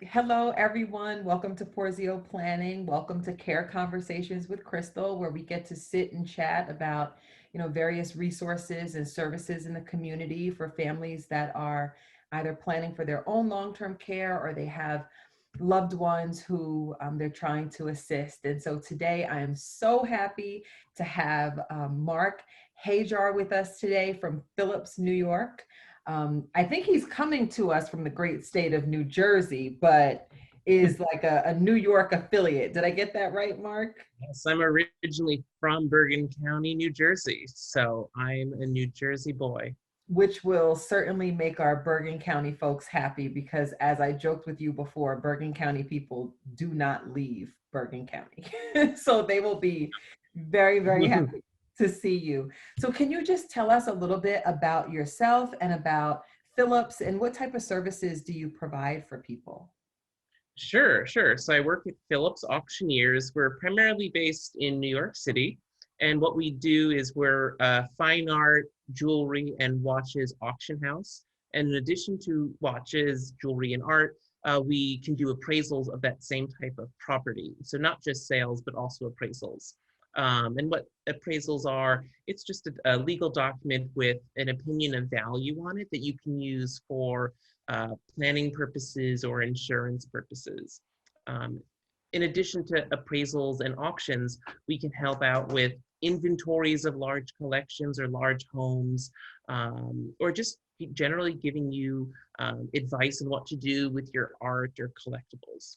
Hello, everyone. Welcome to Porzio Planning. Welcome to Care Conversations with Crystal, where we get to sit and chat about, various resources and services in the community for families that are either planning for their own long-term care or they have loved ones who they're trying to assist. And so today I am so happy to have Marc Hajjar with us today from Phillips, New York. I think he's coming to us from the great state of New Jersey, but is like a New York affiliate. Did I get that right, Marc? Yes, I'm originally from Bergen County, New Jersey, so I'm a New Jersey boy. Which will certainly make our Bergen County folks happy because, as I joked with you before, Bergen County people do not leave Bergen County. So they will be very, very happy to see you. So, can you just tell us a little bit about yourself and about Phillips and what type of services do you provide for people? Sure. So I work at Phillips Auctioneers. We're primarily based in New York City, and what we do is we're a fine art, jewelry, and watches auction house. And in addition to watches, jewelry, and art, we can do appraisals of that same type of property. So not just sales, but also appraisals. And what appraisals are, it's just a legal document with an opinion of value on it that you can use for planning purposes or insurance purposes. Um, in addition to appraisals and auctions, we can help out with inventories of large collections or large homes, or just generally giving you advice on what to do with your art or collectibles.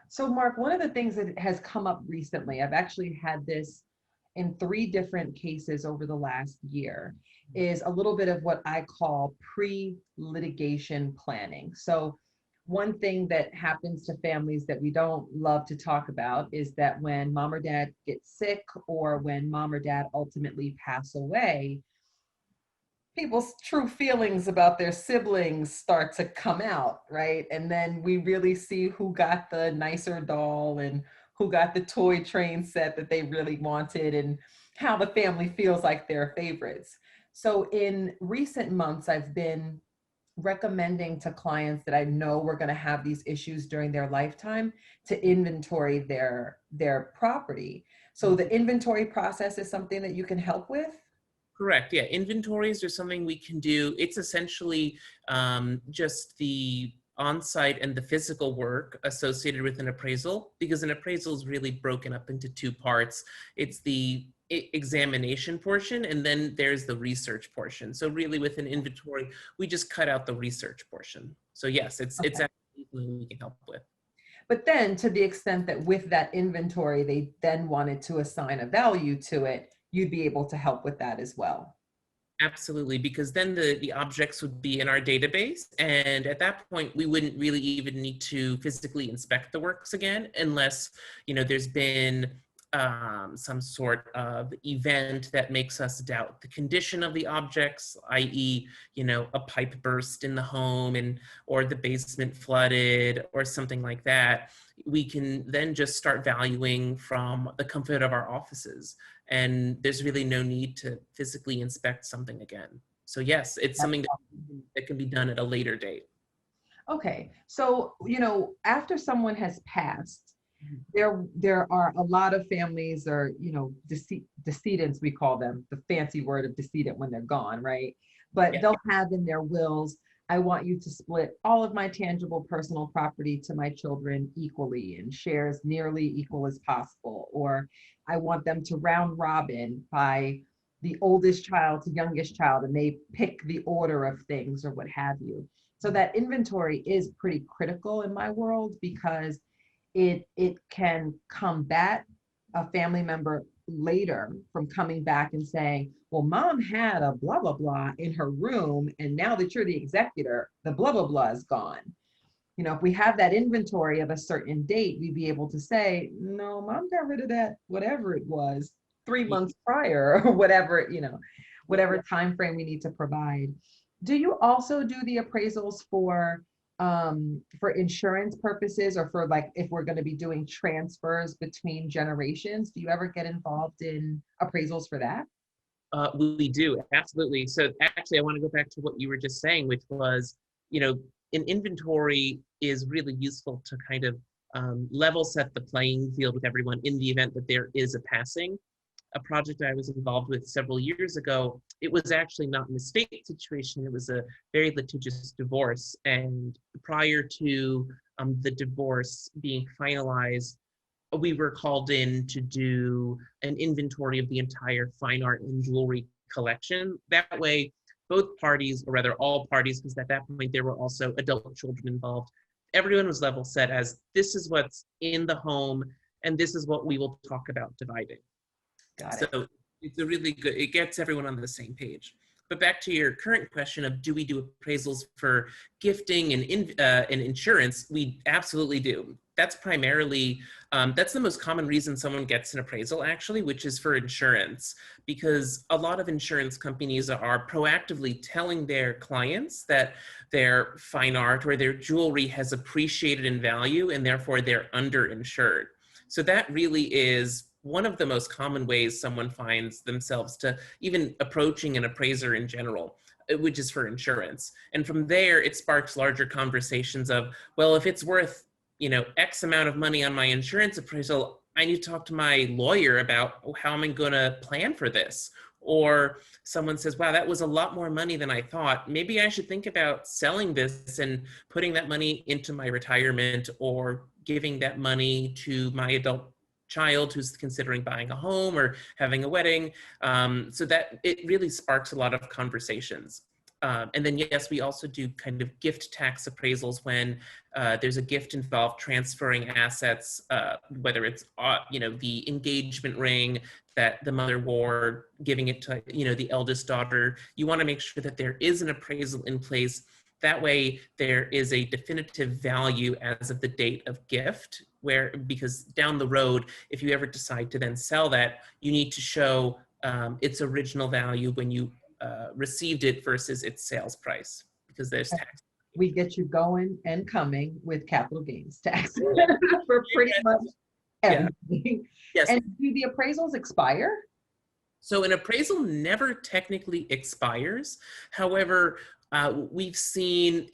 So, Marc, one of the things that has come up recently, I've actually had this in three different cases over the last year, is a little bit of what I call pre litigation planning. So, one thing that happens to families that we don't love to talk about is that when mom or dad gets sick or when mom or dad ultimately pass away, people's true feelings about their siblings start to come out, right? And then we really see who got the nicer doll and who got the toy train set that they really wanted and how the family feels like they're favorites. So in recent months, I've been recommending to clients that I know we're going to have these issues during their lifetime to inventory their property. So the inventory process is something that you can help with. Correct. Yeah. Inventories are something we can do. It's essentially just the on-site and the physical work associated with an appraisal, because an appraisal is really broken up into two parts. It's the examination portion, and then there's the research portion. So really with an inventory, we just cut out the research portion. So yes, it's Okay. actually something we can help with. But then to the extent that with that inventory, they then wanted to assign a value to it, you'd be able to help with that as well. Absolutely, because then the objects would be in our database. And at that point, we wouldn't really even need to physically inspect the works again, unless, there's been some sort of event that makes us doubt the condition of the objects, i.e., a pipe burst in the home or the basement flooded or something like that. We can then just start valuing from the comfort of our offices, and there's really no need to physically inspect something again. So yes, it's That's something that can be done at a later date. okay. So, after someone has passed, there are a lot of families or, decedents, we call them, the fancy word of decedent when they're gone, right? But Yeah. they'll have in their wills, I want you to split all of my tangible personal property to my children equally and share as nearly equal as possible. Or I want them to round robin by the oldest child to youngest child, and they pick the order of things or what have you. So that inventory is pretty critical in my world because it can combat a family member later from coming back and saying, well, mom had a blah blah blah in her room, and now that you're the executor, the blah blah blah is gone. If we have that inventory of a certain date, we'd be able to say, no, mom got rid of that, whatever it was, 3 months prior, or whatever, whatever time frame we need to provide. Do you also do the appraisals for insurance purposes or for like if we're going to be doing transfers between generations? Do you ever get involved in appraisals for that? We do, absolutely. So actually, I want to go back to what you were just saying, which was, you know, an inventory is really useful to kind of level set the playing field with everyone in the event that there is a passing. A project I was involved with several years ago, it was actually not an estate situation. It was a very litigious divorce. And prior to the divorce being finalized, we were called in to do an inventory of the entire fine art and jewelry collection. That way, both parties, or rather all parties, because at that point there were also adult children involved, everyone was level set as this is what's in the home and this is what we will talk about dividing. Got it. So it's a really good, it gets everyone on the same page. But back to your current question of do we do appraisals for gifting and insurance? We absolutely do. That's primarily, that's the most common reason someone gets an appraisal actually, which is for insurance, because a lot of insurance companies are proactively telling their clients that their fine art or their jewelry has appreciated in value and therefore they're underinsured. So that really is one of the most common ways someone finds themselves to even approaching an appraiser in general, which is for insurance. And from there, it sparks larger conversations of, well, if it's worth, X amount of money on my insurance appraisal, I need to talk to my lawyer about how am I going to plan for this? Or someone says, wow, that was a lot more money than I thought. Maybe I should think about selling this and putting that money into my retirement or giving that money to my adult child who's considering buying a home or having a wedding. So that it really sparks a lot of conversations. And then, yes, we also do kind of gift tax appraisals when there's a gift involved, transferring assets, whether it's, the engagement ring that the mother wore, giving it to, the eldest daughter. You want to make sure that there is an appraisal in place. That way, there is a definitive value as of the date of gift, because down the road, if you ever decide to then sell that, you need to show its original value when you received it versus its sales price, because there's tax. We get you going and coming with capital gains tax for pretty much everything. Yes. And do the appraisals expire? So an appraisal never technically expires. However, we've seen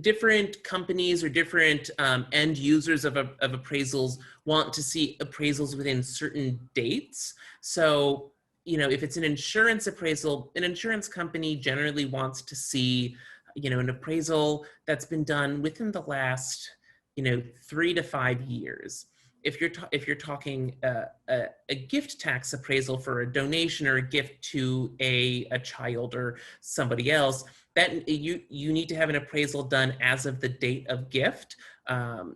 different companies or different end users of appraisals want to see appraisals within certain dates. So, if it's an insurance appraisal, an insurance company generally wants to see, an appraisal that's been done within the last, 3 to 5 years. If you're talking a gift tax appraisal for a donation or a gift to a child or somebody else, that you need to have an appraisal done as of the date of gift.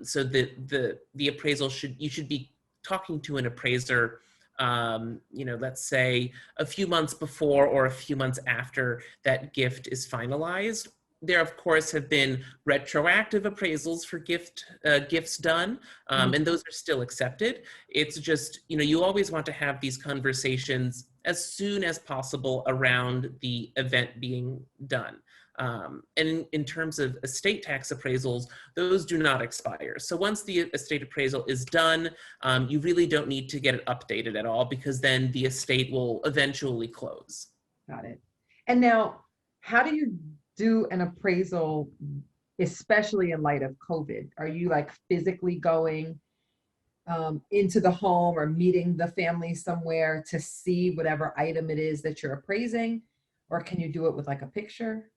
So the appraisal you should be talking to an appraiser, let's say a few months before or a few months after that gift is finalized. There, of course, have been retroactive appraisals for gifts done, and those are still accepted. It's just, you always want to have these conversations as soon as possible around the event being done. And in terms of estate tax appraisals, those do not expire. So once the estate appraisal is done, you really don't need to get it updated at all, because then the estate will eventually close. Got it. And now, how do you do an appraisal, especially in light of COVID? Are you like physically going into the home or meeting the family somewhere to see whatever item it is that you're appraising? Or can you do it with like a picture?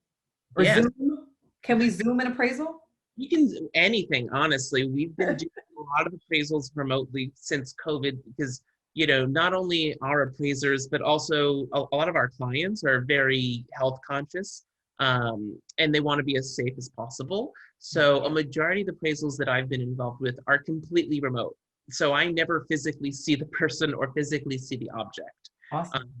Or Yeah. Zoom? Can we Zoom an appraisal? You can do anything, honestly. We've been doing a lot of appraisals remotely since COVID because, not only our appraisers, but also a lot of our clients are very health conscious. And they want to be as safe as possible. So a majority of the appraisals that I've been involved with are completely remote. So I never physically see the person or physically see the object. Awesome.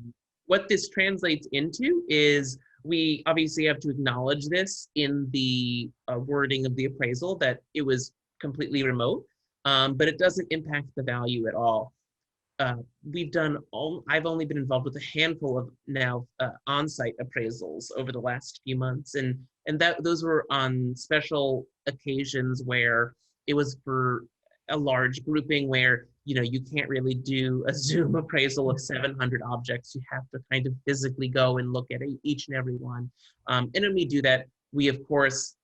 What this translates into is we obviously have to acknowledge this in the wording of the appraisal that it was completely remote, but it doesn't impact the value at all. I've only been involved with a handful of now on-site appraisals over the last few months, and those were on special occasions where it was for a large grouping where you can't really do a Zoom appraisal of 700 objects. You have to kind of physically go and look at each and every one. And when we do that, we of course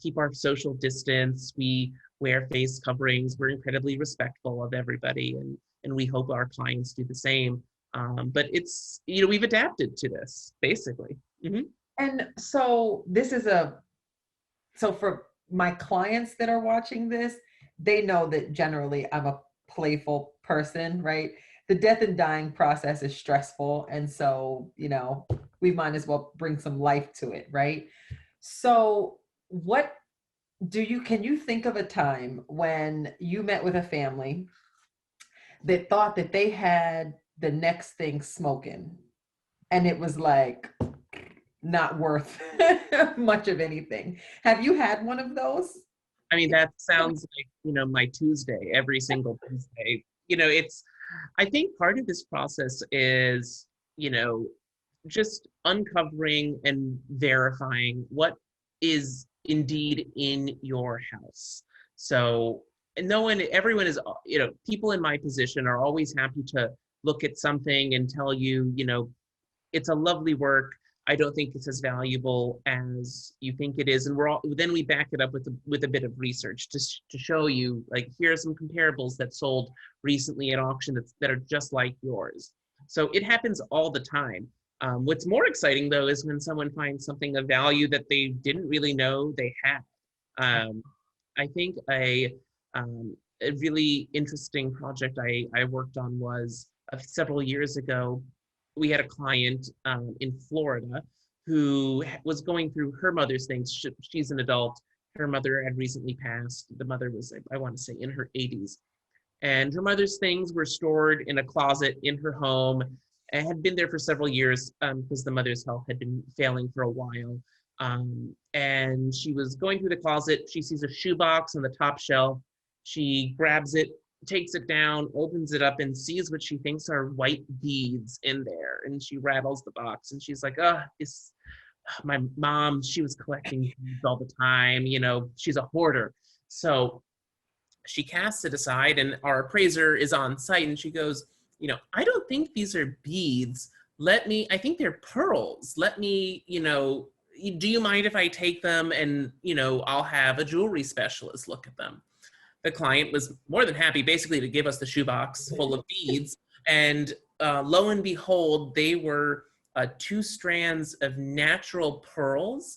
keep our social distance. We wear face coverings. We're incredibly respectful of everybody, and we hope our clients do the same. But it's, we've adapted to this basically. And so so for my clients that are watching this, they know that generally I'm a playful person, right? The death and dying process is stressful. And so, we might as well bring some life to it, right? So, can you think of a time when you met with a family that thought that they had the next thing smoking and it was like not worth much of anything? Have you had one of those? I mean, that sounds like, my Tuesday, every single Tuesday. I think part of this process is, just uncovering and verifying what is indeed in your house. So everyone is, people in my position are always happy to look at something and tell you, it's a lovely work. I don't think it's as valuable as you think it is. And then we back it up with a bit of research to show you, like, here are some comparables that sold recently at auction that are just like yours. So it happens all the time. What's more exciting though is when someone finds something of value that they didn't really know they had. I think a really interesting project I worked on was several years ago. We had a client in Florida who was going through her mother's things. She's an adult. Her mother had recently passed. The mother was, I want to say, in her 80s. And her mother's things were stored in a closet in her home and had been there for several years because the mother's health had been failing for a while. And she was going through the closet. She sees a shoebox on the top shelf. She grabs it, takes it down, opens it up, and sees what she thinks are white beads in there. And she rattles the box and she's like, my mom, she was collecting beads all the time. She's a hoarder. So she casts it aside, and our appraiser is on site, and she goes, I don't think these are beads. I think they're pearls. Do you mind if I take them and, I'll have a jewelry specialist look at them? The client was more than happy basically to give us the shoebox full of beads. And lo and behold, they were 2 strands of natural pearls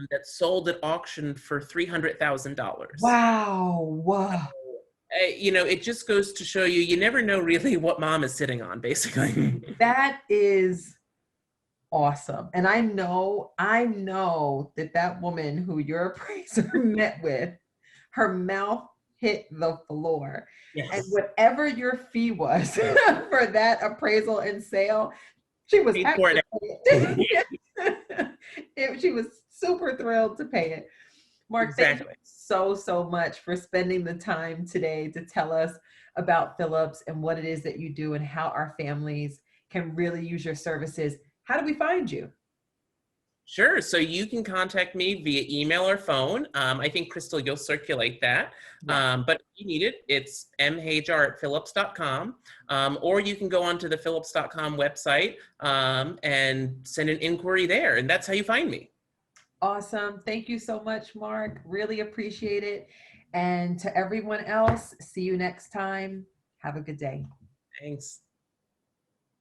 that sold at auction for $300,000. Wow. It just goes to show you never know really what mom is sitting on, basically. That is awesome. And I know that woman who your appraiser met with, her mouth hit the floor. Yes. And whatever your fee was for that appraisal and sale, she was happy to pay it. She was super thrilled to pay it. Marc, exactly. Thank you so much for spending the time today to tell us about Phillips and what it is that you do and how our families can really use your services. How do we find you? Sure. So you can contact me via email or phone. I think, Crystal, you'll circulate that. Yes. But if you need it, it's mhajjar@phillips.com. Or you can go onto the phillips.com website and send an inquiry there. And that's how you find me. Awesome. Thank you so much, Marc. Really appreciate it. And to everyone else, see you next time. Have a good day. Thanks.